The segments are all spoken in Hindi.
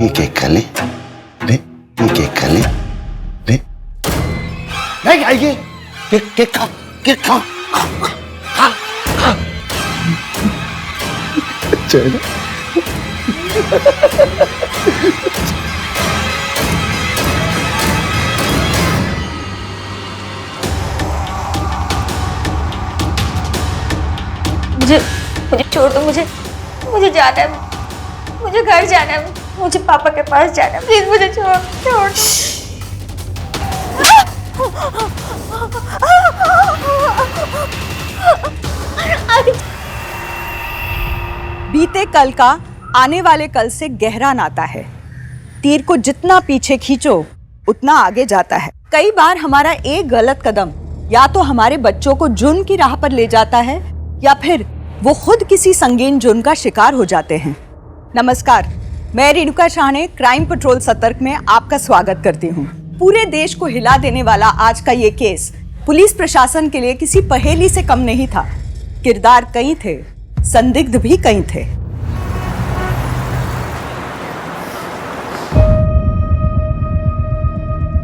ये केक खा ले, ले ये केक खा ले, ले नहीं खाएगी, केक केक खा, केक खा, खा खा। अच्छा है ना? मुझे छोड़ दो, मुझे जाना है, मुझे घर जाना है, मुझे पापा के पास जाना है, प्लीज मुझे छोड़ दो। बीते कल का आने वाले कल से गहरा नाता है। तीर को जितना पीछे खींचो उतना आगे जाता है। कई बार हमारा एक गलत कदम या तो हमारे बच्चों को जुर्म की राह पर ले जाता है या फिर वो खुद किसी संगीन जुर्म का शिकार हो जाते हैं। नमस्कार, मैं रेणुका शाहने क्राइम पेट्रोल सतर्क में आपका स्वागत करती हूँ। पूरे देश को हिला देने वाला आज का ये केस पुलिस प्रशासन के लिए किसी पहेली से कम नहीं था। किरदार कई थे, संदिग्ध भी कई थे।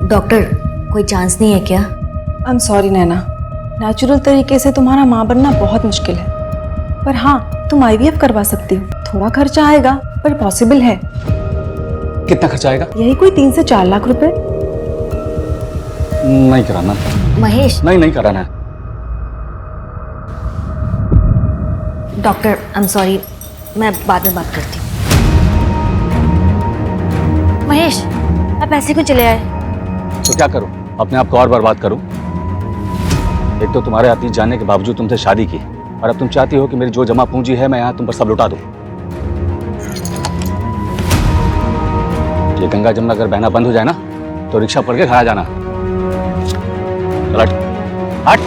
डॉक्टर, कोई चांस नहीं है क्या? I am sorry Naina, natural तरीके से तुम्हारा माँ बनना बहुत मुश्किल है, पर हाँ तुम IVF करवा सकती हो। थोड़ा खर्चा आएगा पर पॉसिबल है। कितना खर्चा आएगा? यही कोई 3 से 4 लाख रुपए। नहीं कराना महेश। नहीं कराना है। डॉक्टर आई एम सॉरी, मैं बाद में बात करती हूँ। महेश, आप ऐसे क्यों चले आए? तो क्या करूं, अपने आप को और बर्बाद करूं? एक तो तुम्हारे अतीत जानने के बावजूद तुमसे शादी की, और अब तुम चाहती हो कि मेरी जो जमा पूंजी है मैं यहाँ तुम पर सब लुटा दूं। ये गंगा जमुना अगर बहना बंद हो जाए ना तो रिक्शा पकड़ के घर आ जाना। चल हट हट।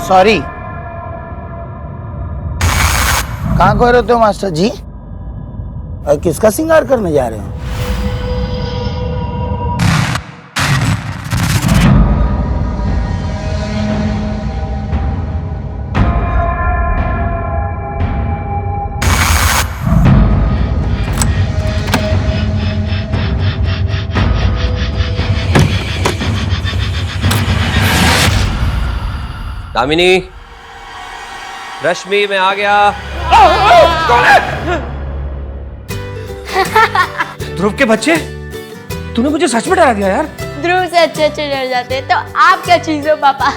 सॉरी, कहाँ गए रहते हो मास्टर जी? और किसका श्रृंगार करने जा रहे हो? दामिनी, रश्मि मैं आ गया। ध्रुव के बच्चे, तूने मुझे सच में डरा दिया यार। ध्रुव से अच्छे डर जाते हैं, तो आप क्या चीज हो पापा?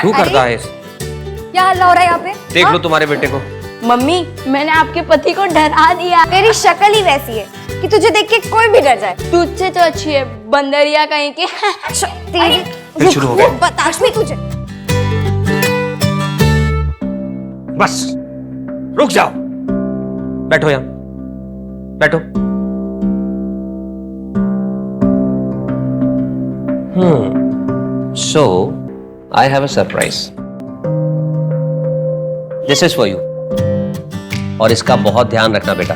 तू करता है? क्या हल्ला हो रहा है यहाँ पे? देख लो तुम्हारे बेटे को। मम्मी, मैंने आपके पति को डरा दिया। तेरी शक्ल ही वैसी है कि तुझे देख के कोई भी डर जाए। तुझसे तो अच्छी है, बंदरिया कहीं की। फिर शुरू हो गया। बताश में तुझे। बस रुक जाओ, बैठो यहाँ, बैठो। So I have a surprise. This is for you. और इसका बहुत ध्यान रखना बेटा।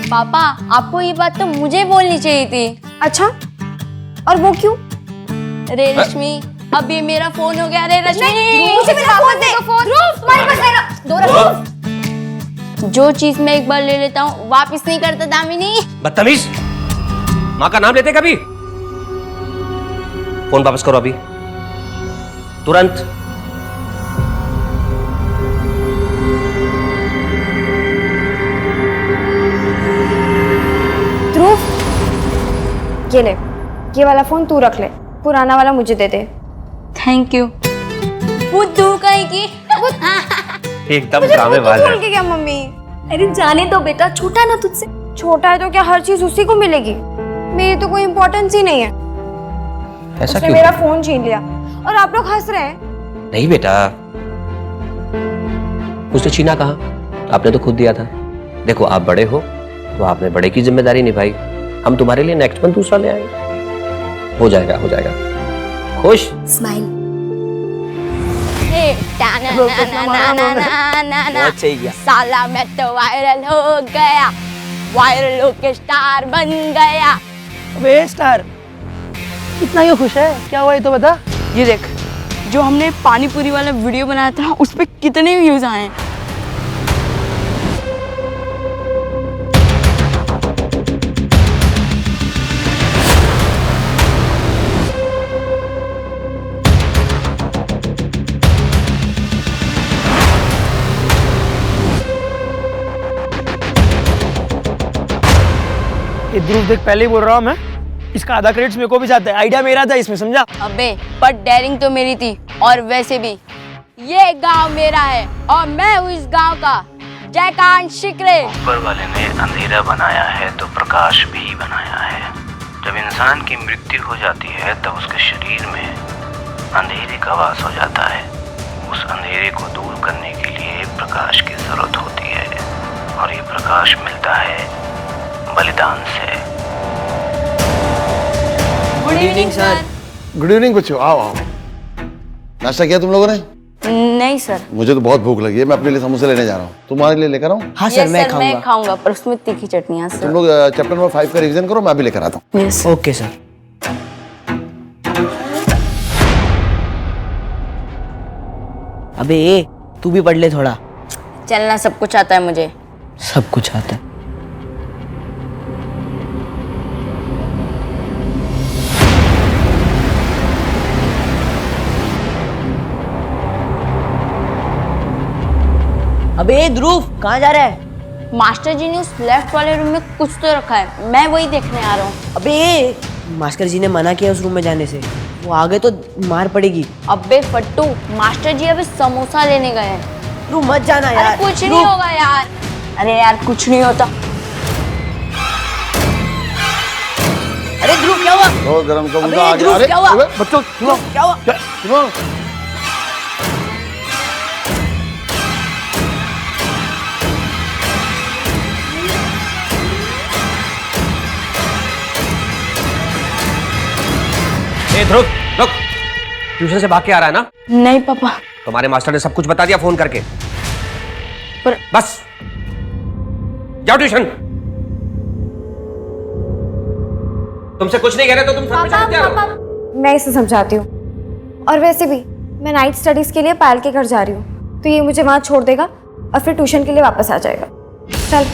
पापा, आपको ये बात तो मुझे बोलनी चाहिए थी। अच्छा, और वो क्यों? रे रश्मि, अब ये मेरा फोन हो गया। रे रश्मि, मुझे मेरा फोन दे। तुम्हारे पास है ना? जो चीज मैं एक बार ले लेता हूँ वापस नहीं करता दामिनी। बदतमीज, माँ का नाम लेते कभी? फोन वापस करो अभी, तुरंत। ध्रुव, ये ले, ये वाला फोन तू रख ले, पुराना वाला मुझे दे दे। Thank you. बुद्धू कहीं की। एकदम ड्रामेबाज है। भूल के क्या मम्मी? अरे जाने दो बेटा, छोटा ना तुझसे। छोटा है तो क्या हर चीज उसी को मिलेगी? मेरी तो कोई इम्पोर्टेंस ही नहीं है। ऐसा उसने क्यों? मेरा फोन छीन लिया और आप लोग हंस रहे हैं। नहीं बेटा, उसने छीना कहाँ? आपने तो खुद दिया था। देखो आप बड़े हो तो आपने बड़े की जिम्मेदारी निभाई। हम तुम्हारे लिए नेक्स्ट मंथ दूसरा ले आएंगे। हो जाएगा, हो जाएगा। खुश? स्माइल। हे बहुत सही किया। साला मैं तो वायरल हो गया, वायरल होके स्टार बन गया। अबे स्टार, कितना ये खुश है, क्या हुआ ये तो बता। ये देख, जो हमने पानी पूरी वाला वीडियो बनाया था उस पे कितने व्यूज आए हैं। ये ध्रुव देख, पहले ही बोल रहा हूँ मैं, इसका आधा क्रेडिट मेरे को भी जाता है, आइडिया मेरा था इसमें, समझा। अबे पर डेयरिंग तो मेरी थी, और वैसे भी ये गांव मेरा है और मैं हूँ इस गांव का जयकांत शिकरे। ऊपर वाले ने अंधेरा बनाया है तो प्रकाश भी बनाया है। जब इंसान की मृत्यु हो जाती है तब उसके शरीर में अंधेरे का वास हो जाता है। उस अंधेरे को दूर करने के लिए प्रकाश की जरूरत होती है, और ये प्रकाश मिलता है बलिदान से। Good evening sir. Good evening बच्चों, आओ आओ। नाश्ता किया तुम लोगों ने? नहीं सर। मुझे तो बहुत भूख लगी है, मैं अपने लिए समोसे लेने जा रहा हूँ। तुम्हारे लिए लेकर आऊँ? हाँ सर, मैं खाऊंगा, पर उसमें तीखी चटनी है तुम सर। लोग चैप्टर नंबर 5 का रिवीजन करो, मैं भी लेकर आता हूँ। Yes okay sir. अबे तू भी पढ़ ले थोड़ा। चलना सब कुछ आता है मुझे। सब कुछ आता है। अबे ध्रुव, कहाँ जा रहा है? मास्टर जी ने उस लेफ्ट वाले रूम में कुछ तो रखा है, मैं वही देखने आ रहा हूँ। अबे मास्टर जी ने मना किया उस रूम में जाने से, वो आगे तो मार पड़ेगी। अबे फट्टू, मास्टर जी अभी समोसा लेने गए हैं। तू मत जाना यार। अरे कुछ नहीं होगा यार। अरे यार कुछ नहीं होता। अरे ध्रुव क्या हुआ? तो गरम का मुद्दा अबे आ गया। ध्रुव अरे क्या हुआ? अबे, बच्चों सुनो, क्या हुआ? सुनो। ए ध्रुव, रुक। ट्यूशन से भाग के आ रहा है ना? नहीं पापा। तुम्हारे मास्टर ने सब कुछ बता दिया फोन करके। पर बस जाओ ट्यूशन। तुमसे कुछ नहीं कह रहे तो तुम सब समझते रहो। मैं इसे समझाती हूँ। और वैसे भी मैं नाइट स्टडीज के लिए पायल के घर जा रही हूँ, तो ये मुझे वहाँ छोड़ देगा और फिर ट्यूशन के लिए वापस आ जाएगा। चल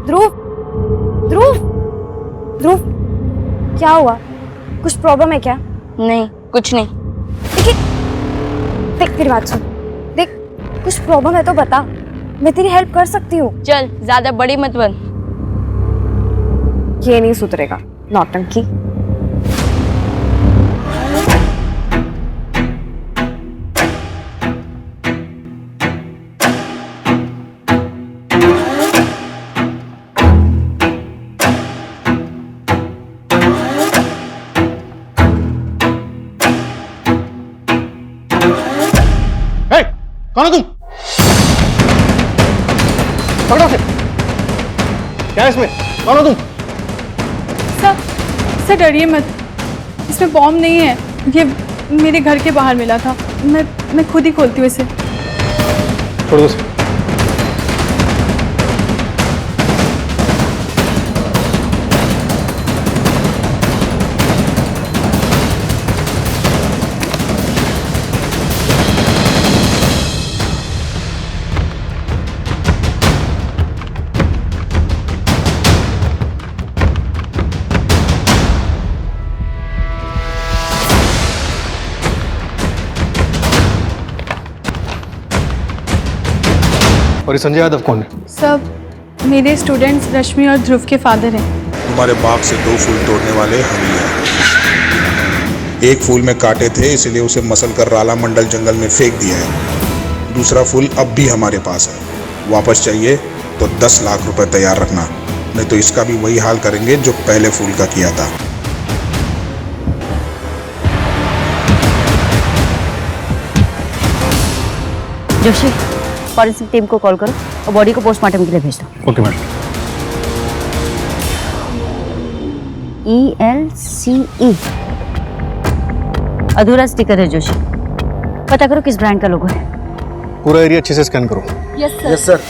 ध्रुव, ध्रुव, ध्रुव, क्या हुआ? कुछ प्रॉब्लम है क्या? नहीं, कुछ नहीं। देखिए, देख मेरी बात सुन। देख, कुछ प्रॉब्लम है तो बता, मैं तेरी हेल्प कर सकती हूँ। चल ज्यादा बड़ी मत बन। ये नहीं सुधरेगा, नौटंकी। कौन हो तुम? पकड़ो उसे। क्या है इसमें? कौन हो तुम? सर डरिए मत, इसमें बॉम्ब नहीं है, ये मेरे घर के बाहर मिला था। मैं खुद ही खोलती हूँ इसे। छोड़ दो उसे। और ये संजय यादव कौन है? सब मेरे स्टूडेंट्स रश्मि और ध्रुव के फादर हैं। तुम्हारे बाग से 2 फूल तोड़ने वाले हम ही हैं। एक फूल में कांटे थे, इसलिए उसे मसल कर राला मंडल जंगल में फेंक दिया है। दूसरा फूल अब भी हमारे पास है। वापस चाहिए तो 10 लाख रुपए तैयार रखना, नहीं तो इसका भी वही हाल करेंगे जो पहले फूल का किया था। जोशी, फॉरेंसिक टीम को कॉल करो और बॉडी को पोस्टमार्टम के लिए भेज दो। Okay madam. ELCE अधूरा स्टिकर है जोशी। पता करो किस ब्रांड का लोगो है। पूरा एरिया अच्छे से स्कैन करो। Yes sir.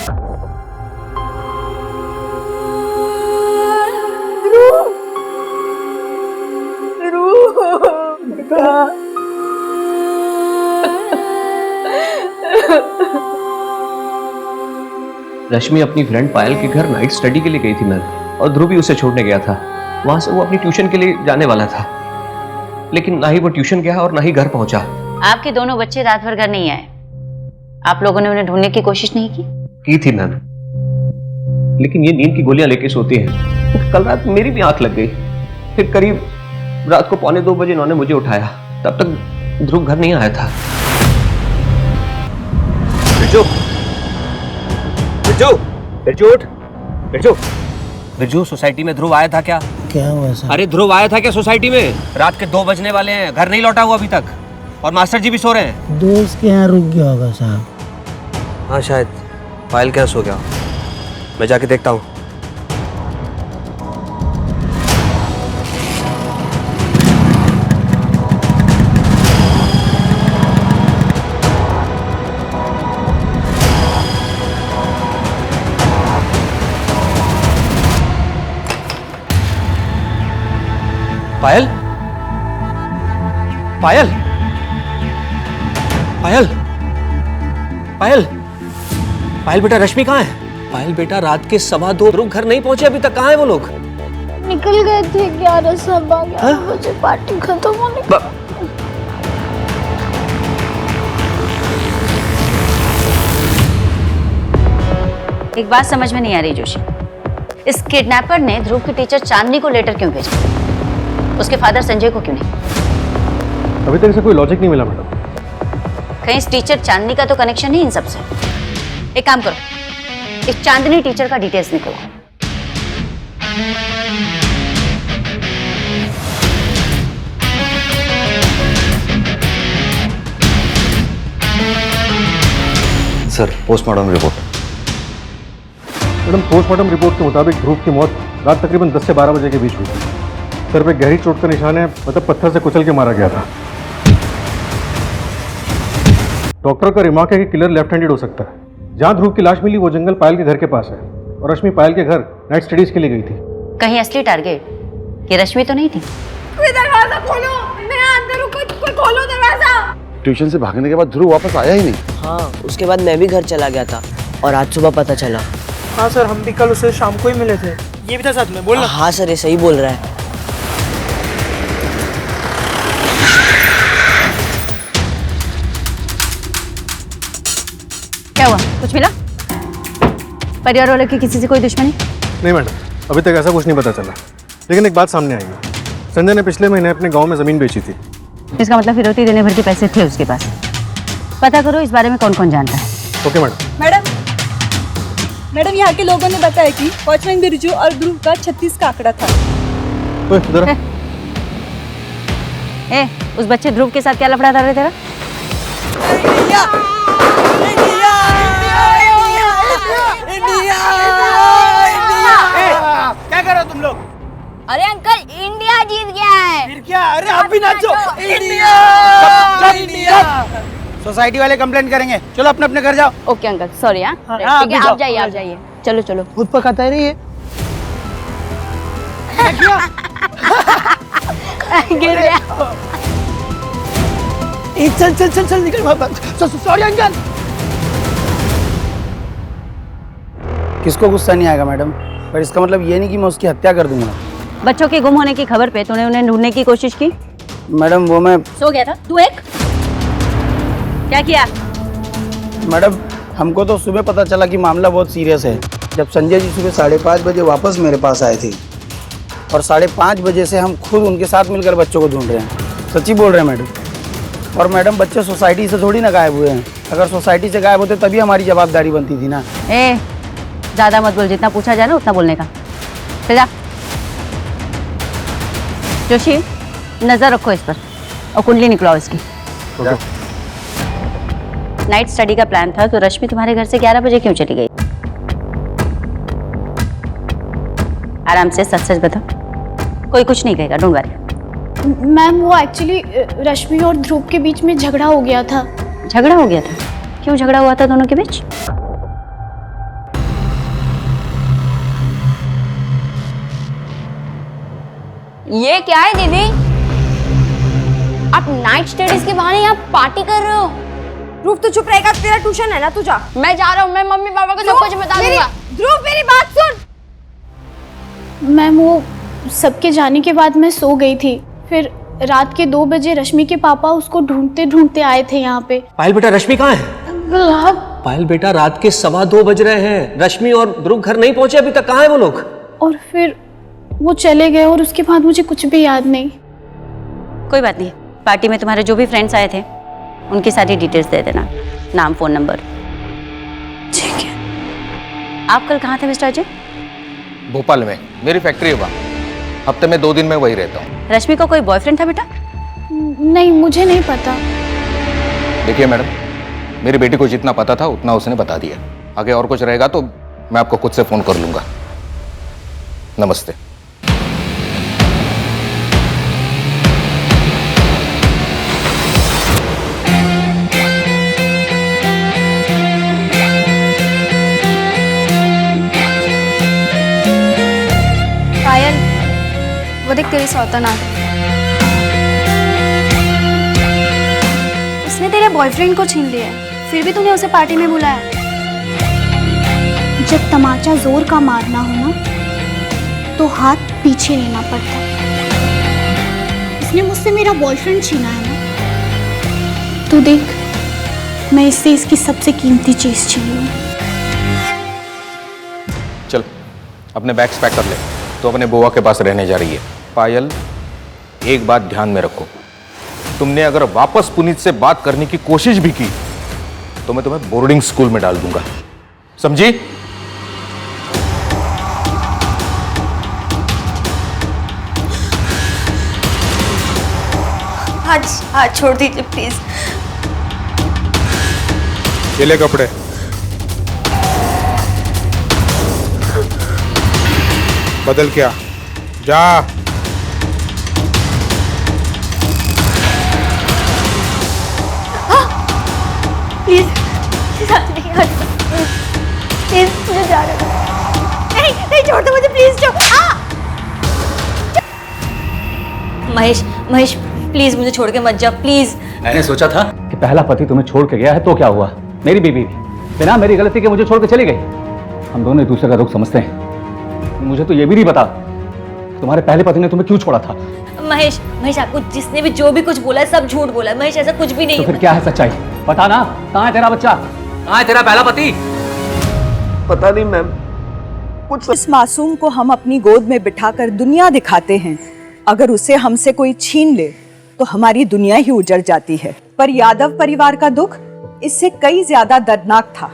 रश्मि अपनी फ्रेंड पायल के घर नाइट स्टडी के लिए गई थी मैम, और ध्रुव भी उसे छोड़ने गया था। वहां से वो अपनी ट्यूशन के लिए जाने वाला था, लेकिन ना ही वो ट्यूशन गया और ना ही घर पहुंचा। आपके दोनों बच्चे रात भर घर नहीं आए। आप लोगों ने उन्हें ढूंढने की कोशिश नहीं की? थी मैम, लेकिन ये नींद की गोलियां लेके सोती है। कल रात मेरी भी आंख लग गई। फिर करीब रात को 1:45 बजे इन्होंने मुझे उठाया। तब तक ध्रुव घर नहीं आया था। बिरजू, सोसाइटी में ध्रुव आया था क्या? क्या हुआ सर? अरे ध्रुव आया था क्या सोसाइटी में? रात के 2 बजने वाले हैं, घर नहीं लौटा हुआ अभी तक, और मास्टर जी भी सो रहे हैं। दोस्त के यहाँ रुक गया होगा साहब। हाँ शायद पायल क्या सो गया। मैं जाके देखता हूँ। पायल, पायल, पायल, पायल, पायल बेटा, रश्मि कहाँ है? पायल बेटा, रात के 2:15 ध्रुव घर नहीं पहुंचे अभी तक। कहाँ है वो लोग? निकल गए थे 11 बजे पार्टी खत्म होने। एक बात समझ में नहीं आ रही जोशी, इस किडनैपर ने ध्रुव की टीचर चांदनी को लेटर क्यों भेजा? उसके फादर संजय को क्यों नहीं? अभी तक इसे कोई लॉजिक नहीं मिला मैडम। कहीं इस टीचर चांदनी का तो कनेक्शन नहीं इन सबसे? एक काम करो, इस चांदनी टीचर का डिटेल्स निकालो। Sir, postmortem report. Madam, postmortem report के मुताबिक ध्रुव की मौत रात तकरीबन 10 से 12 बजे के बीच हुई थी। सर पे गहरी चोट का निशान है, मतलब पत्थर से कुचल के मारा गया था। डॉक्टर का रिमार्क है कि किलर लेफ्ट हैंडेड हो सकता है। जहां ध्रुव की लाश मिली वो जंगल पायल के घर के पास है, और रश्मि पायल के घर नाइट स्टडीज के लिए गई थी। कहीं असली टारगेट ये रश्मि तो नहीं थी? दरवाजा खोलो, मैं अंदर हूं, कोई खोलो दरवाजा। ट्यूशन से भागने के बाद ध्रुव वापस आया ही नहीं। हाँ, उसके बाद मैं भी घर चला गया था और आज सुबह पता चला। हाँ सर, हम भी कल उसे शाम को ही मिले थे। ये भी था साथ में, बोलना। हाँ सर, ये सही बोल रहा है। क्या हुआ, कुछ मिला? परिवार वालों की किसी से कोई दुश्मनी? नहीं मैडम, अभी तक ऐसा कुछ नहीं पता चला, लेकिन एक बात सामने आई है। संजय ने पिछले महीने अपने गांव में जमीन बेची थी। इसका मतलब फिरौती देने भर के पैसे थे उसके पास। पता करो इस बारे में कौन कौन जानता है। Okay madam. मैडम, यहाँ के लोगों ने बताया कि वॉचमैन बिरजू और ध्रुव का 36 का आंकड़ा था। उस बच्चे ध्रुव के साथ क्या लफड़ा था तेरा? क्या कर रहे हो तुम लोग? अरे अंकल, इंडिया जीत गया है। फिर क्या? अरे आप भी नाचो। India, India. सोसाइटी वाले कंप्लेंट करेंगे। चलो अपने अपने घर जाओ। Okay uncle, sorry. हाँ ठीक है, आप जाइए, आप जाइए। चलो चलो। खुद पकाता है ये। गिर गया। चल चल चल चल, निकल वहाँ। Sorry uncle. किसको गुस्सा नहीं आएगा मैडम? पर इसका मतलब ये नहीं कि मैं उसकी हत्या कर दूंगा। बच्चों के गुम होने की खबर पे तूने उन्हें ढूंढने की कोशिश की? मैडम, वो मैं सो गया था। तू एक क्या किया? मैडम, हमको तो सुबह पता चला कि मामला बहुत सीरियस है। जब संजय जी सुबह 5:30 बजे वापस मेरे पास आए थे, और 5:30 बजे से हम खुद उनके साथ मिलकर बच्चों को ढूंढ रहे हैं। सच्ची बोल रहे हैं मैडम। और मैडम, बच्चे सोसाइटी से थोड़ी ना गायब हुए हैं। अगर सोसाइटी से गायब होते तभी हमारी जवाबदारी बनती थी ना। ज्यादा मत बोल, जितना पूछा जाए ना उतना बोलने का। जा जोशी, नजर रखो इस पर, और कुंडली निकलाओ इसकी। नाइट स्टडी का प्लान था, तो रश्मि तुम्हारे घर से 11 बजे क्यों चली गई? आराम से सच सच बताओ, कोई कुछ नहीं कहेगा, डोंट वरी। मैम वो एक्चुअली रश्मि और ध्रुव के बीच में झगड़ा हो गया था। झगड़ा हो गया था? क्यों झगड़ा हुआ था दोनों के बीच? ये क्या है दीदी? आप नाइट स्टडीज के बहाने यहाँ पार्टी कर रहे हो? ध्रुव तो चुप रहेगा, तेरा ट्यूशन है ना, तू जा। मैं जा रहा हूँ, मैं मम्मी पापा को सब कुछ बता दूंगा। ध्रुव मेरी बात सुन। मैम वो सबके जाने के बाद मैं सो गई थी, फिर रात के 2 बजे रश्मि के पापा उसको ढूंढते ढूंढते आए थे यहाँ पे। पायल बेटा, रश्मि कहाँ है? पायल बेटा, रात के 2:15 बज रहे हैं, रश्मि और ध्रुव घर नहीं पहुंचे अभी तक, कहाँ है वो लोग? और फिर वो चले गए और उसके बाद मुझे कुछ भी याद नहीं। कोई बात नहीं, पार्टी में तुम्हारे जो भी फ्रेंड्स आए थे उनकी सारी डिटेल्स दे देना, नाम, फोन नंबर। ठीक है। आप कल कहाँ थे मिस्टर अजय? भोपाल में, मेरी फैक्ट्री है वहाँ। हफ्ते में 2 दिन में वही रहता हूँ। रश्मि का कोई बॉयफ्रेंड था बेटा? नहीं, मुझे नहीं पता। देखिए मैडम, मेरी बेटी को जितना पता था उतना उसने बता दिया। आगे और कुछ रहेगा तो मैं आपको खुद से फोन कर लूंगा। नमस्ते। पायल, वो देख तेरी सौतन आ गई। उसने तेरे बॉयफ्रेंड को छीन लिया है, फिर भी तूने उसे पार्टी में बुलाया। जब तमाचा जोर का मारना हो ना, तो हाथ पीछे लेना पड़ता। इसने मुझसे मेरा बॉयफ्रेंड छीना है ना, तू देख, मैं इससे इसकी सबसे कीमती चीज छीन लूं। चल अपने बैग्स पैक कर ले, तो अपने बुआ के पास रहने जा रही है। पायल, एक बात ध्यान में रखो, तुमने अगर वापस पुनीत से बात करने की कोशिश भी की तो मैं तुम्हें बोर्डिंग स्कूल में डाल दूंगा, समझी? हाथ छोड़ दीजिए प्लीज। ये ले कपड़े। बदल क्या, जा। प्लीज प्लीज, मुझे जा रहा है। नहीं नहीं, छोड़ दो मुझे प्लीज, छोड़। महेश महेश प्लीज मुझे छोड़ के मत जा प्लीज। मैंने सोचा था कि पहला पति तुम्हें छोड़ के गया है तो क्या हुआ, मेरी बीवी भी बिना मेरी गलती के मुझे छोड़ के चली गई। हम दोनों एक दूसरे का दुख समझते हैं। मुझे तो ये भी नहीं पता तुम्हारे पहले पति ने तुम्हें क्यों छोड़ा था। महेश महेश, आपको जिसने भी जो भी कुछ बोला है सब झूठ बोला है। महेश ऐसा कुछ भी नहीं तो फिर क्या है सच्चाई, पता ना? कहाँ है तेरा बच्चा, कहाँ है तेरा पहला पति? पता नहीं मैम, कुछ इस मासूम को हम अपनी गोद में बिठाकर दुनिया दिखाते हैं, अगर उसे हमसे कोई छीन ले तो हमारी दुनिया ही उजड़ जाती है। पर यादव परिवार का दुख इससे कई ज्यादा दर्दनाक था।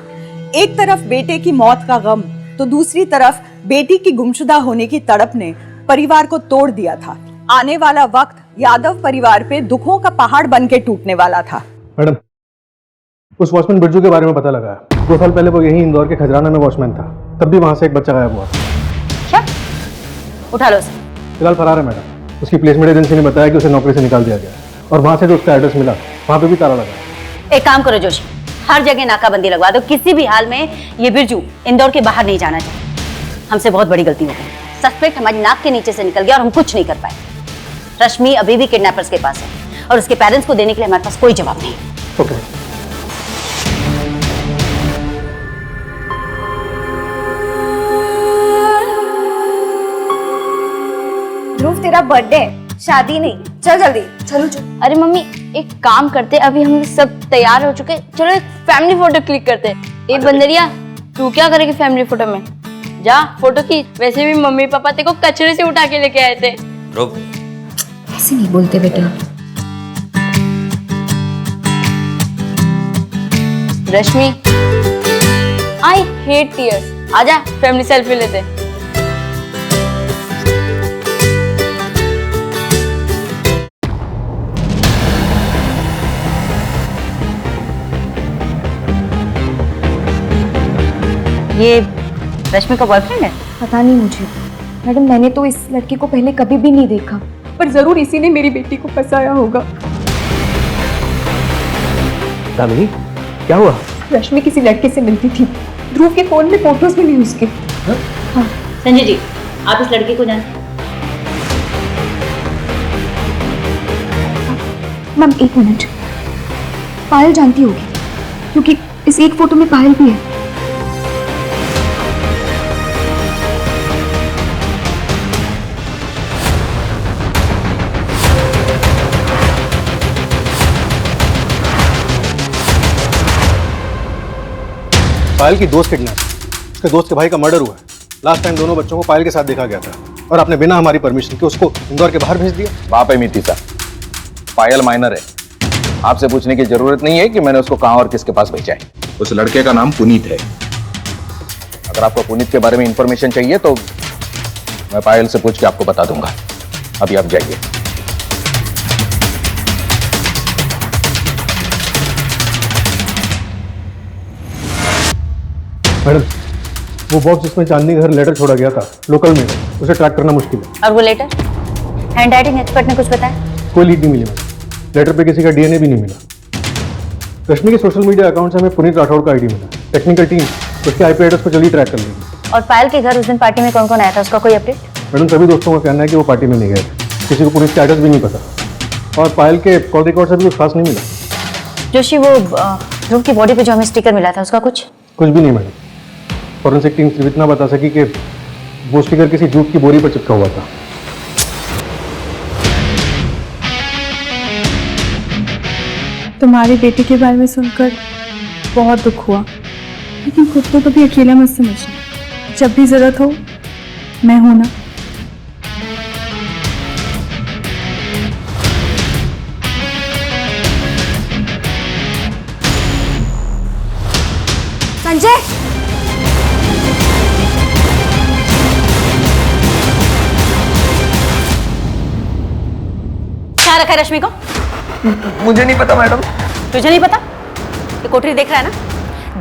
एक तरफ बेटे की मौत का गम, तो दूसरी तरफ बेटी की गुमशुदा होने की तड़प ने परिवार को तोड़ दिया था। आने वाला वक्त यादव परिवार पे दुखों का पहाड़ बन के टूटने वाला था। मैडम, उस वॉचमैन बिरजू के बारे में पता लगा है। 2 साल पहले वो यहीं इंदौर के खजराना में वॉचमैन था, तब भी वहां से एक बच्चा गायब हुआ। क्या? उठा लो उसे। फिलहाल फरार है मैडम। उसकी प्लेसमेंट एजेंसी ने बताया कि उसे नौकरी से निकाल दिया गया और वहां से जो उसका एड्रेस मिला वहां पे भी ताला लगा। एक काम करो जोशी, हर जगह नाकाबंदी लगवा दो, किसी भी हाल में ये बिरजू इंदौर के बाहर नहीं जाना चाहिए। हमसे बहुत बड़ी गलती हो गई, सस्पेक्ट हमारी नाक के नीचे से निकल गया और हम कुछ नहीं कर पाए। रश्मि अभी भी किडनैपर्स के पास है और उसके पेरेंट्स को देने के लिए हमारे पास कोई जवाब नहीं। ओके। ध्रुव, तेरा बर्थडे है, शादी नहीं। चल जल्दी, चलो चल। अरे मम्मी, एक काम करते, अभी हम सब तैयार हो चुके, चलो एक फैमिली फोटो क्लिक करते। एक बंदरिया, तू क्या करेगी फैमिली फोटो में? जा फोटो खींच। वैसे भी मम्मी पापा तेरे को कचरे से उठा के लेके आए थे। रुक, ऐसे नहीं बोलते बेटा। रश्मि, आई हेट टीयर्स। आजा फैमिली सेल्फी लेते। ये रश्मि का बॉयफ्रेंड है? पता नहीं मुझे मैडम, मैंने तो इस लड़के को पहले कभी भी नहीं देखा। पर जरूर इसी ने मेरी बेटी को फंसाया होगा। दामिनी, क्या हुआ? रश्मि किसी लड़के से मिलती थी। ध्रुव के फोन में फोटोज भी नहीं उसके। हाँ। संजय जी, आप इस लड़के को जानते हैं? मैम एक मिनट, पायल जानती होगी क्योंकि इस एक फोटो में पायल भी है। पायल की दोस्त किडनैप, उसके दोस्त के भाई का मर्डर हुआ है। लास्ट टाइम दोनों बच्चों को पायल के साथ देखा गया था और आपने बिना हमारी परमिशन के उसको इंदौर के बाहर भेज दिया। बाप है मीति साहब, पायल माइनर है, आपसे पूछने की जरूरत नहीं है कि मैंने उसको कहां और किसके पास भेजा है। उस लड़के का नाम पुनीत है। अगर आपको पुनीत के बारे में इंफॉर्मेशन चाहिए तो मैं पायल से पूछ के आपको बता दूंगा। अभी आप जाइए। मैडम, वो बॉक्स जिसमें चांदनी घर लेटर छोड़ा गया था लोकल में, उसे ट्रैक करना मुश्किल है। और वो लेटर? हैंड राइटिंग एक्सपर्ट ने कुछ बताया? कोई लीड नहीं मिली मैडम। लेटर पे किसी का डीएनए भी नहीं मिला। रश्मि के सोशल मीडिया अकाउंट से हमें पुनीत राठौड़ का आईडी मिला। टेक्निकल टीम उसके आईपी एड्रेस को जल्दी ट्रैक कर लेगी। और पायल के घर उस दिन पार्टी में कौन कौन आया था, उसका कोई अपडेट? मैडम, सभी दोस्तों का कहना है कि वो पार्टी में नहीं गए थे। किसी को पुनीत का एड्रेस भी नहीं पता और पायल के कॉल रिकॉर्ड से भी कुछ खास नहीं मिला। जोशी, वो ध्रुव की बॉडी पे जो हमें स्टिकर मिला था उसका कुछ भी नहीं मैडम। फॉरेंसिक टीम सिर्फ इतना बता सकी कि वो स्टिकर किसी जूट की बोरी पर चिपका हुआ था। तुम्हारी बेटी के बारे में सुनकर बहुत दुख हुआ, लेकिन खुद को कभी अकेला मत समझना। जब भी जरूरत हो मैं हूं ना। संजय, क्या रखा है रश्मि को? मुझे नहीं पता मैडम। तुझे नहीं पता? ये कोठरी देख रहा है ना?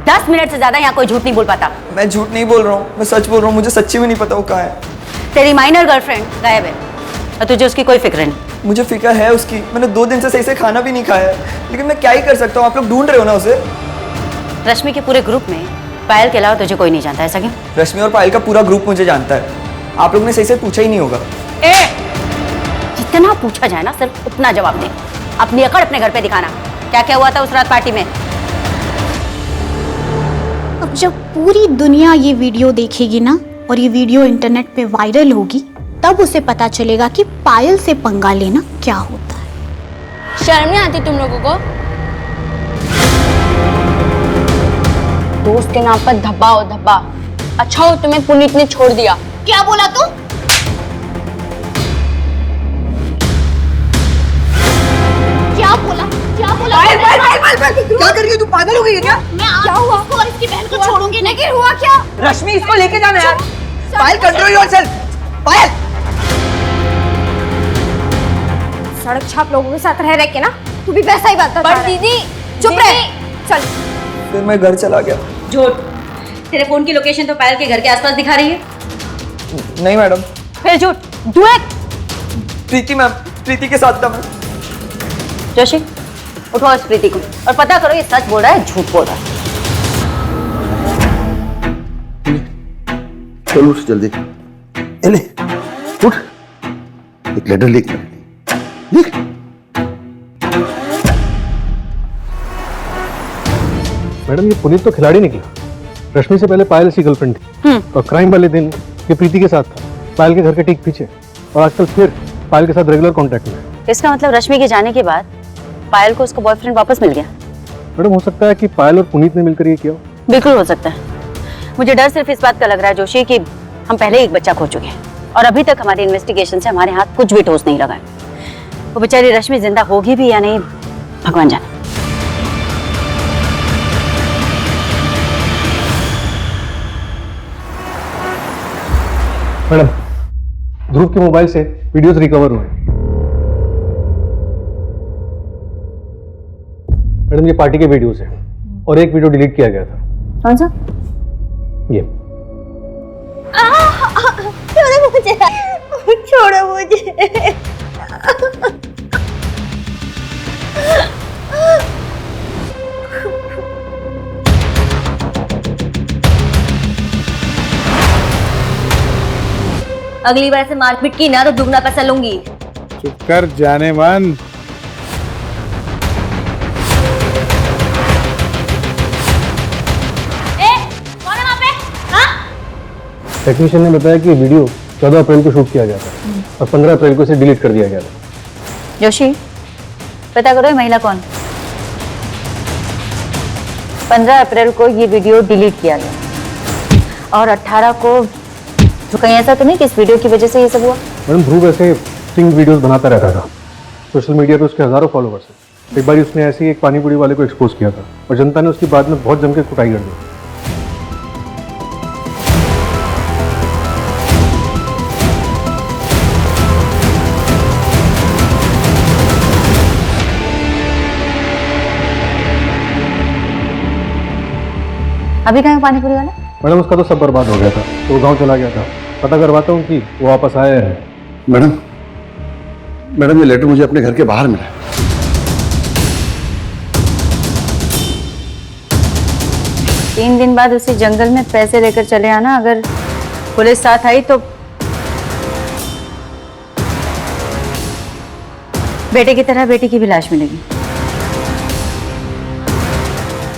10 मिनट से ज्यादा यहाँ कोई झूठ नहीं बोल पाता। मैं झूठ नहीं बोल रहा हूँ, मैं सच बोल रहा हूँ। मुझे सच्ची में नहीं पता वो कहाँ है। तेरी माइनर गर्लफ्रेंड गायब है और तुझे उसकी कोई फिक्र नहीं। मुझे फिक्र है उसकी। मैंने 2 दिन से सही से खाना भी नहीं खाया है, लेकिन मैं क्या ही कर सकता हूँ। आप लोग ढूंढ रहे हो ना उसे। रश्मि के पूरे ग्रुप में पायल के अलावा तुझे कोई नहीं जानता, ऐसा क्यों? रश्मि और पायल का पूरा ग्रुप मुझे जानता है। आप लोग ने सही से पूछा ही नहीं होगा। जितना पूछा जाए ना सिर्फ उतना जवाब दे। अपनी अकड़ अपने घर पे दिखाना। क्या क्या हुआ था उस रात पार्टी में? अब जब पूरी दुनिया ये वीडियो देखेगी ना और ये वीडियो इंटरनेट पे वायरल होगी, तब उसे पता चलेगा कि पायल से पंगा लेना क्या होता है। शर्म नहीं आती तुम लोगों को? दोस्त के नाम पर धब्बा हो धब्बा। अच्छा हो तुम्हें पुनीत ने छोड़ दिया। क्या बोला तू? क्या बोला? क्या बोला? क्या कर रही है तू? पागल हो गई है क्या? मैं क्या हुआ? और इसकी बहन को छोड़ूंगी नहीं। लेकिन हुआ क्या? रश्मि, इसको लेके जाना यार। पायल, कंट्रोल योरसेल्फ। पायल, सड़क छाप लोगों के साथ रह के ना तू भी वैसा ही बात करता है। दीदी चुप रह। चल। फिर मैं घर चला गया। झूठ। तेरे फोन की लोकेशन तो पायल के घर के आसपास दिखा रही है। नहीं मैडम। फिर झूठ। Do it. प्रीति मैम, प्रीति के साथ था मैं। जोशी, उठो इस प्रीति को और पता करो ये सच बोल रहा है झूठ बोल रहा है। चल उठ जल्दी। ले उठ, एक लेटर लिख। लिख। मैडम, ये पुनीत तो खिलाड़ी निकला। रश्मि से पहले पायल इसकी गर्लफ्रेंड थी और क्राइम वाले दिन ये प्रीति के साथ था, पायल के घर के ठीक पीछे, और आजकल फिर पायल के साथ रेगुलर कांटेक्ट में है। इसका मतलब रश्मि के जाने के बाद पायल को उसका बॉयफ्रेंड वापस मिल गया। मैडम, हो सकता है कि पायल और पुनीत ने मिलकर ये किया। बिल्कुल हो सकता है। मुझे डर सिर्फ इस बात का लग रहा है जोशी कि हम पहले एक बच्चा खो चुके हैं और अभी तक हमारी इन्वेस्टिगेशन से हमारे हाथ कुछ भी ठोस नहीं लगा है। वो बेचारी रश्मि जिंदा होगी भी या नहीं, भगवान जाने। मैडम, ध्रुव के मोबाइल से वीडियोस रिकवर हुए। मैडम, ये पार्टी के वीडियोस हैं और एक वीडियो डिलीट किया गया था। कौन सा? ये। छोड़ो मुझे, छोड़ो मुझे। अगली बार से मारपीट की ना तो दुगना पैसा लूंगी। चुप कर जाने मन। कौन है वहाँ पे? हाँ? टेक्नीशियन ने बताया कि वीडियो 14 अप्रैल को शूट किया गया था और 15 अप्रैल को इसे डिलीट कर दिया गया था। जोशी, पता करो ये महिला कौन? 15 अप्रैल को ये वीडियो डिलीट किया गया और 18 को तो कहीं ऐसा तो नहीं कि इस वीडियो की वजह से ये सब हुआ? मैडम ध्रुव ऐसे स्टिंग वीडियोस बनाता रहता था। सोशल मीडिया पे उसके हजारों फॉलोवर्स हैं। एक बार उसने ऐसे ही एक पानी पूरी वाले को एक्सपोज किया था और जनता ने उसकी बाद में बहुत जम के कुटाई कर दी। अभी कहाँ है पानी पूरी वाला? मैडम उसका तो सब बर्बाद हो गया था, तो वो गांव चला गया था। पता करवाता हूँ कि वो वापस आया है। मैडम ये लेटर मुझे अपने घर के बाहर मिला। 3 दिन बाद उसी जंगल में पैसे लेकर चले आना। अगर पुलिस साथ आई तो बेटे की तरह बेटी की भी लाश मिलेगी।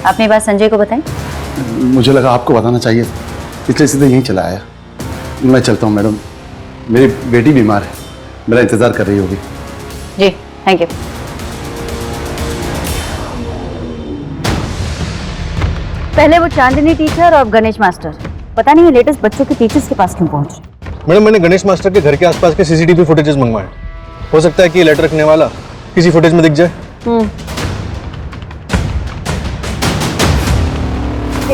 अपनी बात संजय को बताएं। मुझे लगा आपको बताना चाहिए, इसलिए सीधे यहीं चला आया। मैं चलता हूँ मैडम, मेरी बेटी बीमार है, मेरा इंतजार कर रही होगी। जी थैंक यू। पहले वो चांदनी टीचर और गणेश मास्टर, पता नहीं ये लेटेस्ट बच्चों के टीचर्स के पास क्यों पहुंच रहे। मैडम मैंने गणेश मास्टर के घर के आसपास के सीसीटीवी फुटेजेस मंगवाए। हो सकता है कि ये लेटर रखने वाला किसी फुटेज में दिख जाए।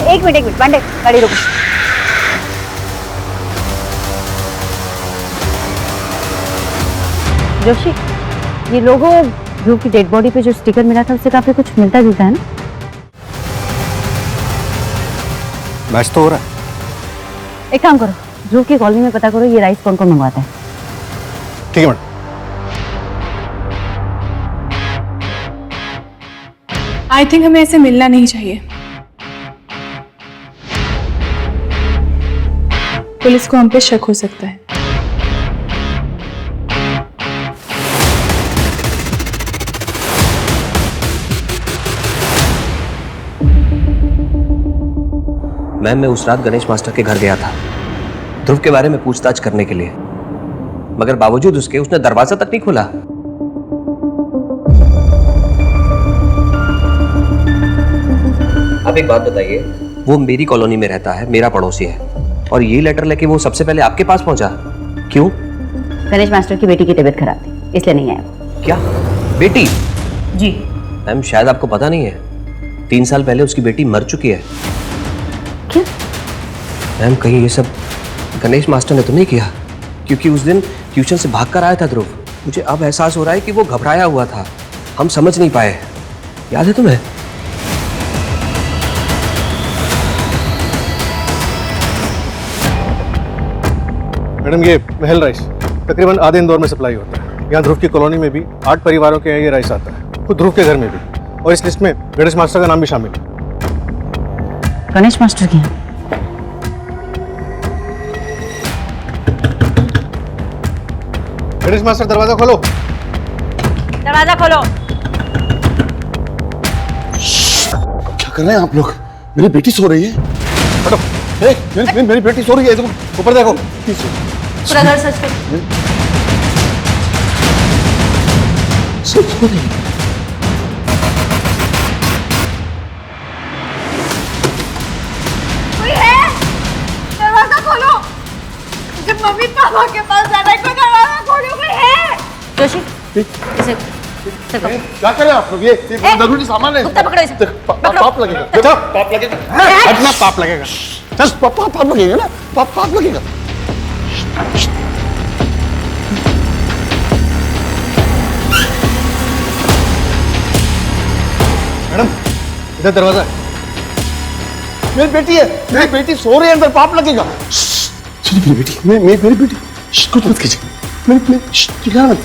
एक मिनट पांडे, गाड़ी रोको। जोशी, ये लोगों ध्रुव की डेड बॉडी पे जो स्टिकर मिला था उससे काफी कुछ मिलता जुलता है ना? मैच तो हो रहा है। एक काम करो, ध्रुव की कॉलोनी में पता करो ये राइस कौन कौन मंगवाता है। ठीक है मैडम। आई थिंक हमें ऐसे मिलना नहीं चाहिए। पुलिस को हम पे शक हो सकता है। मैम मैं उस रात गणेश मास्टर के घर गया था ध्रुव के बारे में पूछताछ करने के लिए, मगर बावजूद उसके उसने दरवाजा तक नहीं खोला। आप एक बात बताइए, वो मेरी कॉलोनी में रहता है, मेरा पड़ोसी है, और ये लेटर लेके वो सबसे पहले आपके पास पहुंचा, क्यों? गणेश मास्टर की बेटी की तबीयत खराब थी इसलिए नहीं आया। क्या बेटी? जी मैम शायद आपको पता नहीं है, 3 साल पहले उसकी बेटी मर चुकी है। क्या? मैम कहीं ये सब गणेश मास्टर ने तो नहीं किया? क्योंकि उस दिन ट्यूशन से भागकर आया था ध्रुव। मुझे अब एहसास हो रहा है कि वो घबराया हुआ था, हम समझ नहीं पाए। याद है तुम्हें? मैडम ये महल राइस तकरीबन आधे इंदौर में सप्लाई होता है। यहाँ ध्रुव की कॉलोनी में भी 8 परिवारों के यहाँ ये राइस आता है, खुद ध्रुव के घर में भी, और इस लिस्ट में गणेश मास्टर का नाम भी शामिल है। गणेश मास्टर की? गणेश मास्टर दरवाजा खोलो। दरवाजा खोलो। क्या कर रहे हैं आप लोग? मेरी बेटी सो रही है। हटो। मेरी बेटी सो रही है, देखो ऊपर देखो। पूरा घर सर्च कर। सो रही है। कोई है? दरवाजा खोलो। मुझे मम्मी पापा के पास जाना है, कोई दरवाजा खोलो, कोई है? जोशी, इसे क्या कर रहे हैं आप लोग? ये जरूरी सामान है। कुत्ता पकड़ो इसे। पाप लगेगा। देखो पाप लगेगा। हटना, पाप लगेगा। बस पाप लगेगा ना, पाप लगेगा। मैडम इधर दरवाजा है। मेरी बेटी है, मेरी बेटी सो रही है अंदर, पाप लगेगा। चलिए मेरी बेटी, मेरी बेटी, कुछ मत कीजिए। चिल्लाना मत।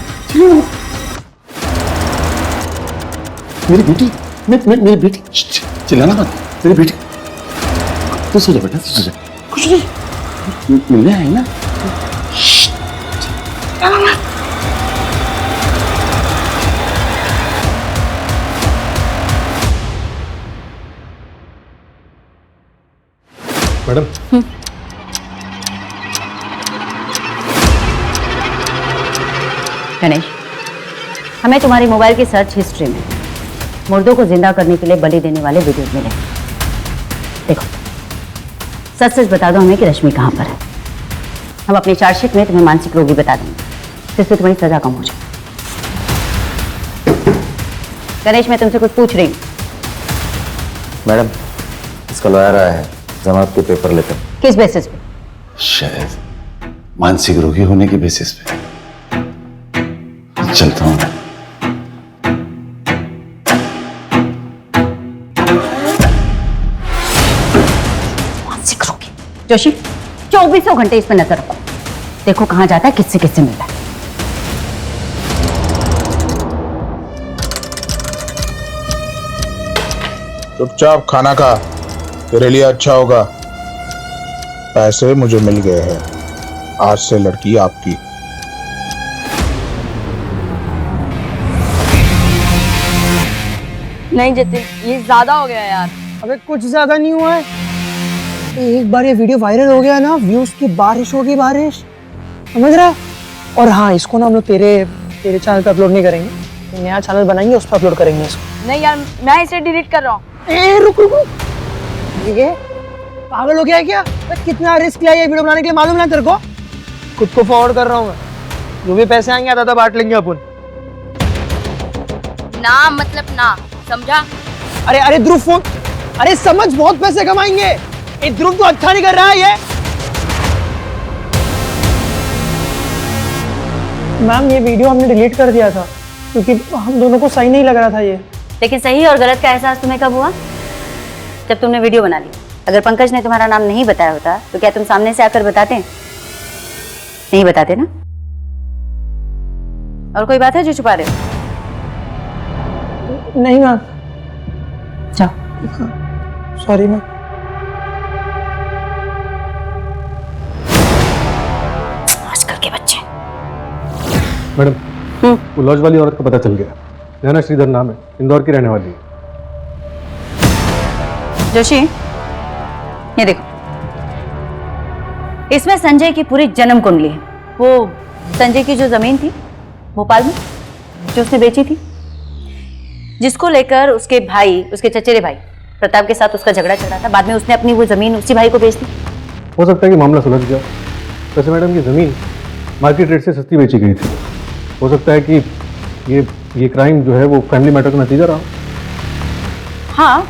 मेरी बेटी, मेरी बेटी, चिल्लाना मत। मेरी बेटी, तू सो जा बेटा, तू सो जा। कुछ नहीं, मिलने आए ना। हमें तुम्हारी मोबाइल की सर्च हिस्ट्री में मुर्दों को जिंदा करने के लिए बलि देने वाले वीडियो मिले। देखो, सच सच बता दो हमें कि रश्मि कहाँ पर है। हम अपनी चार्जशीट में तुम्हें मानसिक रोगी बता देंगे, जिससे तुम्हारी सजा कम हो जाए। गणेश, मैं तुमसे कुछ पूछ रही हूँ। मैडम, इसका लॉयर आया है जमानत के पेपर लेकर। किस बेसिस पे? शायद मानसिक रोगी होने के बेसिस पे। चलता हूँ। मानसिक रोगी जोशी, 24 घंटे इस पर नजर रखो। देखो कहाँ जाता है, किससे किससे मिलता है। चुपचाप खाना खा, तेरे लिए अच्छा होगा। पैसे मुझे मिल गए हैं, आज से लड़की आपकी। नहीं जतिन, ये ज्यादा हो गया यार। अबे कुछ ज्यादा नहीं हुआ है। एक बार ये वीडियो वायरल हो गया ना, व्यूज की बारिश होगी, बारिश, समझ रहा है? और हाँ, इसको ना हम लोग तेरे चैनल पे अपलोड नहीं करेंगे, नया चैनल बनाएंगे, उस पर अपलोड करेंगे इसको। नहीं यार, मैं इसे डिलीट कर रहा हूँ। रुक रुक रुक, ये पागल हो गया है क्या? कितना रिस्क लिया ये वीडियो बनाने के लिए, मालूम ना तेरे को? खुद को फॉरवर्ड कर रहा हूँ मैं, जो भी पैसे आएंगे आधा बांट लेंगे अपन। ना मतलब ना, समझा? अरे ध्रुव फोन, अरे समझ, बहुत पैसे कमाएंगे। ध्रुव तो अच्छा नहीं कर रहा है ये। मैम, ये वीडियो हमने डिलीट कर दिया था क्योंकि हम दोनों को सही नहीं लग रहा था ये। लेकिन सही और गलत का एहसास तुम्हें कब हुआ? जब तुमने वीडियो बना ली। अगर पंकज ने तुम्हारा नाम नहीं बताया होता तो क्या तुम सामने से आकर बताते? नहीं बताते ना? और कोई बात है जो छुपा रहे हो? नहीं मैम। जाओ। Sorry ma'am. आजकल के बच्चे। मैडम, वो लॉज वाली औरत का पता चल गया। नैना श्रीधर नाम है, इंदौर की रहने वाली है। जोशी, ये देखो, इसमें संजय की पूरी जन्म कुंडली है। वो संजय की जो जमीन थी भोपाल में, जो उसने बेची थी, जिसको लेकर उसके भाई, उसके चचेरे भाई प्रताप के साथ उसका झगड़ा चल रहा था। बाद में उसने अपनी वो जमीन उसी भाई को बेच दी। हो सकता है कि मामला सुलझ गया। वैसे मैडम, ये जमीन मार्केट रेट से सस्ती बेची गई थी। हो सकता है कि ये क्राइम जो है वो फैमिली मैटर का नतीजा रहा। हाँ,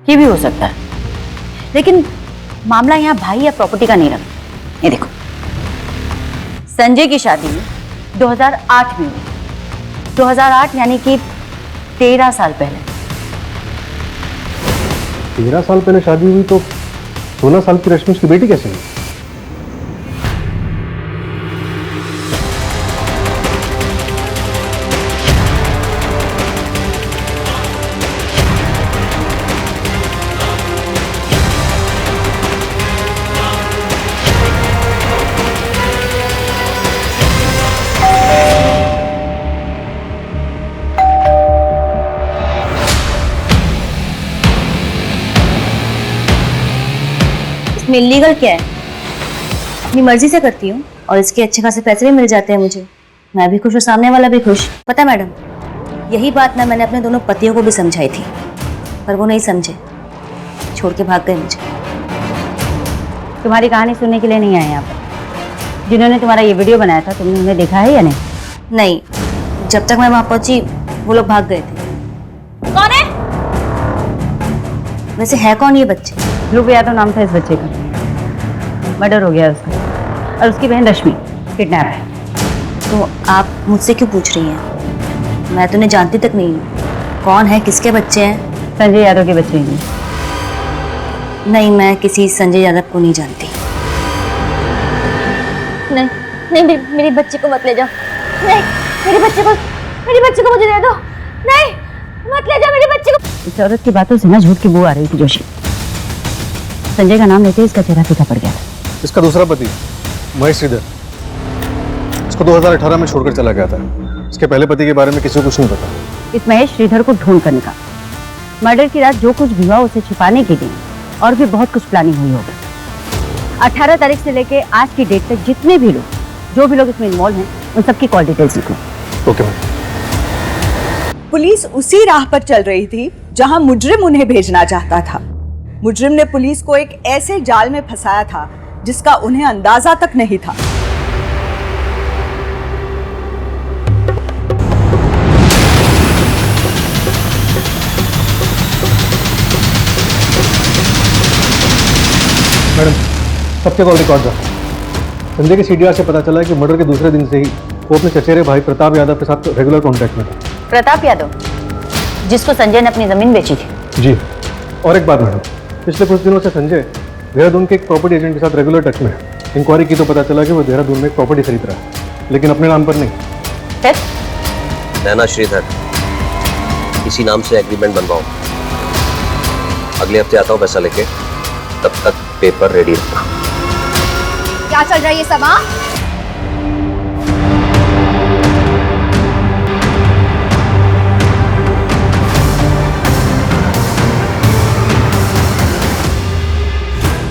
ये भी हो सकता है, लेकिन मामला यहाँ भाई या प्रॉपर्टी का नहीं रहा। ये देखो, संजय की शादी 2008 में हुई। 2008 यानी कि 13 साल पहले। 13 साल पहले शादी हुई तो 16 साल की रश्मि उसकी बेटी कैसे हुई? इसमें इलीगल क्या है? अपनी मर्जी से करती हूँ और इसके अच्छे खासे पैसे भी मिल जाते हैं मुझे। मैं भी खुश और सामने वाला भी खुश। पता मैडम, यही बात ना मैंने अपने दोनों पतियों को भी समझाई थी, पर वो नहीं समझे, छोड़ के भाग गए मुझे। तुम्हारी कहानी सुनने के लिए नहीं आए यहाँ पर। जिन्होंने तुम्हारा ये वीडियो बनाया था, तुमने उन्हें देखा है या नहीं? नहीं, जब तक मैं वहां पहुंची वो लोग भाग गए थे। कौन है? वैसे है कौन ये बच्चे? ध्रुव यादव नाम था इस बच्चे का। मर्डर हो गया उसका, और उसकी बहन रश्मि किडनैप है। तो आप मुझसे क्यों पूछ रही हैं? मैं तो उन्हें जानती तक नहीं हूँ। कौन है, किसके बच्चे हैं? संजय यादव के बच्चे हैं। नहीं, मैं किसी संजय यादव को नहीं जानती। नहीं नहीं, मेरी बच्ची को मत ले जाओ। नहीं, मेरे बच्चे को मुझे दे दो। नहीं, मत ले जाओ मेरे बच्चे को। इस औरत की बातों से ना झूठ की बू आ रही थी जोशी। संजय का नाम लेते ही इसका चेहरा फीका पड़ गया था। इसका दूसरा पति महेश श्रीधर, इसको 2018 में छोड़कर चला गया था। इसके पहले पति के बारे में किसी को कुछ नहीं पता। इस महेश श्रीधर को ढूंढ कर निकाल। मर्डर की रात जो कुछ भी हुआ उसे छिपाने के लिए और भी बहुत कुछ प्लानिंग हुई होगी। 18 तारीख से लेके आज की डेट तक जितने भी लोग, जो भी लोग इसमें इन्वॉल्व हैं, उन सबकी कॉल डिटेल्स लिखो। Okay ma'am. पुलिस उसी राह पर चल रही थी जहां मुजरिम उन्हें भेजना चाहता था। मुजरिम ने पुलिस को एक ऐसे जाल में फंसाया था जिसका उन्हें अंदाजा तक नहीं था। मैडम, सबके कॉल रिकॉर्ड था। संजय के सीडीआर से पता चला है कि मर्डर के दूसरे दिन से ही वो अपने चचेरे भाई प्रताप यादव के साथ रेगुलर कांटेक्ट में था। प्रताप यादव, जिसको संजय ने अपनी जमीन बेची थी। जी, और एक बात मैडम, पिछले कुछ दिनों से संजय देहरादून के एक प्रॉपर्टी एजेंट के साथ रेगुलर टच में है। इंक्वायरी की तो पता चला कि वो देहरादून में एक प्रॉपर्टी खरीद रहा है, लेकिन अपने नाम पर नहीं। फिर? नैना श्रीधर, इसी नाम से एग्रीमेंट बनवाओ। अगले हफ्ते आता हूँ पैसा लेके, तब तक पेपर रेडी रखना। क्या चल रहा है ये सब?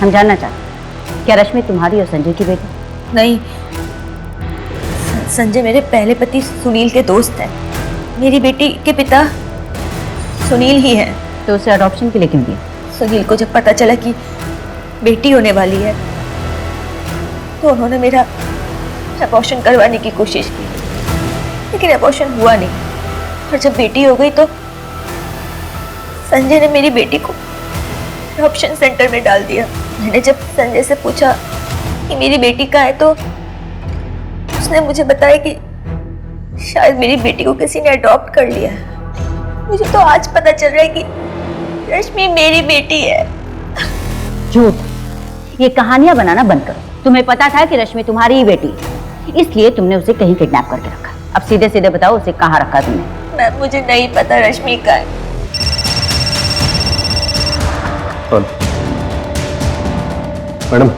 हम जानना चाहते हैं, क्या रश्मि तुम्हारी और संजय की बेटी? नहीं, संजय मेरे पहले पति सुनील के दोस्त हैं। मेरी बेटी के पिता सुनील ही हैं। तो उसे अडॉप्शन के लिए क्यों दिया? सुनील को जब पता चला कि बेटी होने वाली है तो उन्होंने मेरा अबॉर्शन करवाने की कोशिश की, लेकिन अबॉर्शन हुआ नहीं। और जब बेटी हो गई तो संजय ने मेरी बेटी को अडॉप्शन सेंटर में डाल दिया। मैंने जब संजय से पूछा कि मेरी बेटी कहाँ है तो उसने मुझे बताया कि शायद मेरी बेटी को किसी ने अडॉप्ट कर लिया है। मुझे तो आज पता चल रहा है कि रश्मि मेरी बेटी है। झूठ, ये कहानियां बनाना बंद करो। तुम्हें पता था कि रश्मि तुम्हारी ही बेटी है, इसलिए तुमने उसे कहीं किडनैप करके रखा। अब सीधे सीधे बताओ, उसे कहाँ रखा तुमने? मैम, मुझे नहीं पता रश्मि का है। मैडम,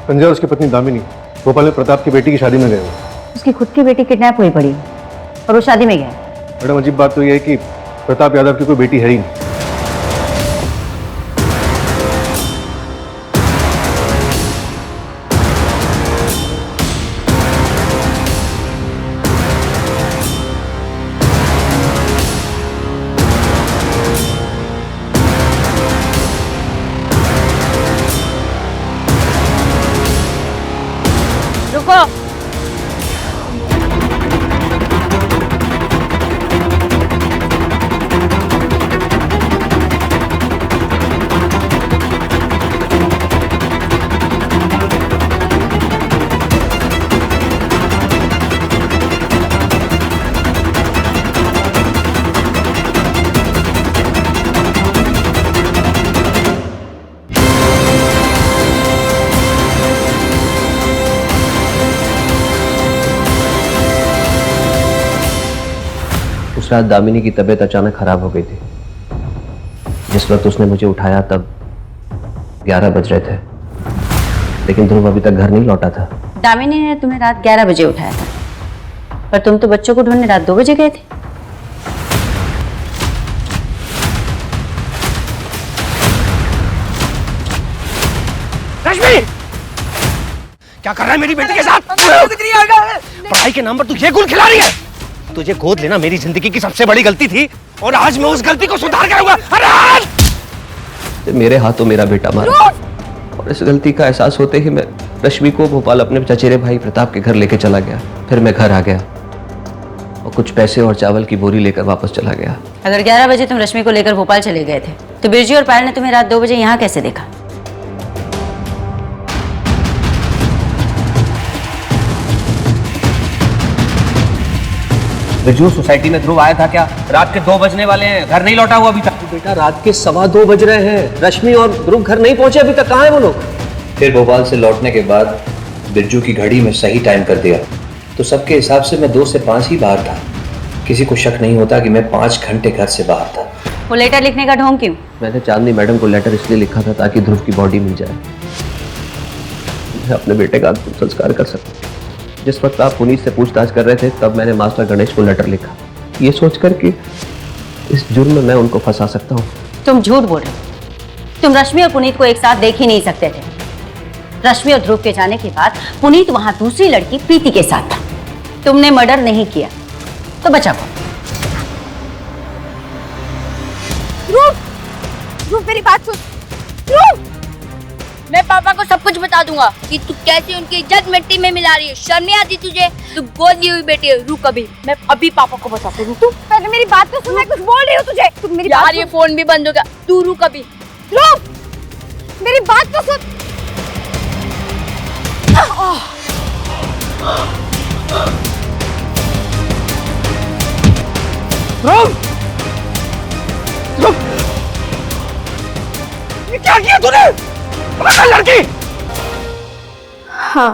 संजय और उसकी पत्नी दामिनी भोपाल में प्रताप की बेटी की शादी में गए हुए। उसकी खुद की बेटी किडनैप हुई पड़ी और वो शादी में गया। मैडम, अजीब बात तो यह है कि प्रताप यादव की कोई बेटी है ही नहीं। रुको, उस रात दामिनी की तबीयत अचानक खराब हो गई थी। जिस वक्त उसने मुझे उठाया तब 11 बज रहे थे, लेकिन ध्रुव अभी तक घर नहीं लौटा था। दामिनी ने तुम्हें रात 11 बजे उठाया था, पर तुम तो बच्चों को ढूंढने रात 2 बजे गए थे। रश्मि, क्या कर रहा है मेरी बेटी के साथ? पढ़ाई के नाम पर तू ये गुल खिला रही है? तुझे गोद लेना मेरी जिंदगी की सबसे बड़ी गलती थी और आज मैं उस गलती को सुधार कर आऊंगा। अरे मेरे हाथों मेरा बेटा मारा, और इस गलती का एहसास होते ही मैं रश्मि को भोपाल अपने चचेरे भाई प्रताप के घर लेके चला गया। फिर मैं घर आ गया और कुछ पैसे और चावल की बोरी लेकर वापस चला गया। अगर 11 बजे तुम रश्मि को लेकर भोपाल चले गए थे तो बिरजू और पायल ने तुम्हें रात 2 बजे यहाँ कैसे देखा? बिरजू, सोसाइटी में ध्रुव आया था क्या? रात के 2 बजने वाले हैं, घर नहीं लौटा हुआ अभी तक। बेटा, रात के 2:15 बज रहे हैं। रश्मि और ध्रुव घर नहीं पहुंचे अभी तक। कहाँ है वो लोग? फिर भोपाल से लौटने के बाद बिरजू की घड़ी में सही टाइम कर दिया, तो सबके हिसाब से मैं 2 से 5 ही बाहर था। किसी को शक नहीं होता कि मैं 5 घंटे घर से बाहर था। वो लेटर लिखने का ढोंग क्यों? मैंने चांदनी मैडम को लेटर इसलिए लिखा था ताकि ध्रुव की बॉडी मिल जाए, मैं अपने बेटे का अंतिम संस्कार कर सकूं। जिस वक्त आप पुनीत से पूछताछ कर रहे थे तब मैंने मास्टर गणेश को लेटर लिखा, ये सोचकर कि इस जुर्म में मैं उनको फंसा सकता हूँ। तुम झूठ बोल रहे हो। तुम रश्मि और पुनीत को एक साथ देख ही नहीं सकते थे। रश्मि और ध्रुव के जाने के बाद पुनीत वहां दूसरी लड़की प्रीति के साथ था। तुमने मर्डर नहीं किया तो बचा कौन? मेरी बात सुन। ध्रुव, मैं पापा को सब कुछ बता दूंगा कि तू कैसे उनकी इज्जत मिट्टी में मिला रही है। शर्म नहीं आती तुझे? तू गोद ली हुई बेटी है। रुक अभी, मैं अभी पापा को बताती हूँ। तू पहले मेरी बात तो सुन, मैं कुछ बोल रही हूँ तुझे। तू मेरी यार, ये फोन भी बंद हो गया। तू रुक अभी। ध्रुव, मेरी बात तो सुन। ध्रुव, ध्रुव, ये क्या किया तूने? पकड़ लड़की। हाँ,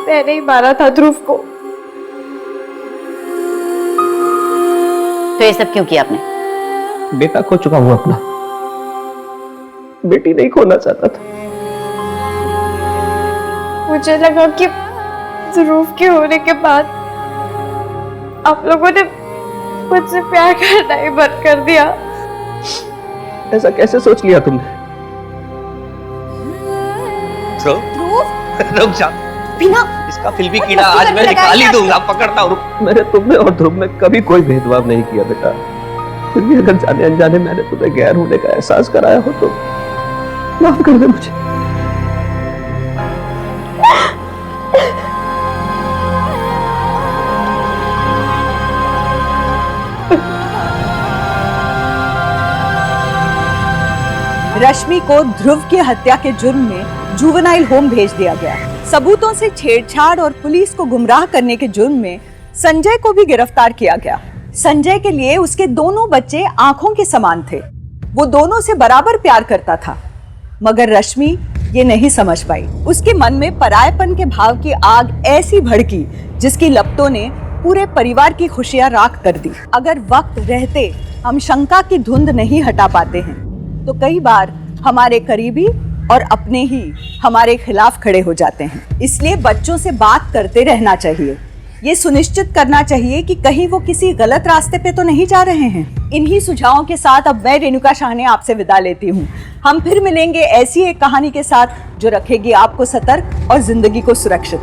मैंने ही मारा था ध्रुव को। तो ये सब क्यों किया आपने? बेटा खो चुका हूं अपना, बेटी नहीं खोना चाहता था। मुझे लगा कि ध्रुव के होने के बाद आप लोगों ने मुझसे प्यार करना ही बंद कर दिया। ऐसा कैसे सोच लिया तुमने? रुक जा बिना, इसका फिल्मी कीड़ा आज मैं निकाल ही दूंगा। पकड़ता हूँ। मैंने तुमने और ध्रुव में कभी कोई भेदभाव नहीं किया बेटा। फिर भी अगर जाने अनजाने मैंने तुम्हें गैर होने का एहसास कराया हो तो माफ कर दे मुझे। रश्मि को ध्रुव की हत्या के जुर्म में जुवेनाइल होम भेज दिया गया। सबूतों से छेड़छाड़ और पुलिस को गुमराह करने के जुर्म में संजय को भी गिरफ्तार किया गया। संजय के लिए उसके दोनों बच्चे आंखों के समान थे। वो दोनों से बराबर प्यार करता था, मगर रश्मि ये नहीं समझ पाई। उसके मन में परायपन के भाव की आग ऐसी भड़की जिसकी लपटों ने पूरे परिवार की खुशियां राख कर दी। अगर वक्त रहते हम शंका की धुंध नहीं हटा पाते हैं तो कई बार हमारे करीबी और अपने ही हमारे खिलाफ खड़े हो जाते हैं। इसलिए बच्चों से बात करते रहना चाहिए। ये सुनिश्चित करना चाहिए कि कहीं वो किसी गलत रास्ते पे तो नहीं जा रहे हैं। इन्हीं सुझावों के साथ अब मैं रेणुका शाहने आपसे विदा लेती हूँ। हम फिर मिलेंगे ऐसी एक कहानी के साथ जो रखेगी आपको सतर्क और जिंदगी को सुरक्षित।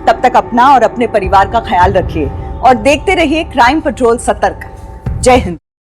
तब तक अपना और अपने परिवार का ख्याल रखिए और देखते रहिए क्राइम पेट्रोल सतर्क। जय हिंद।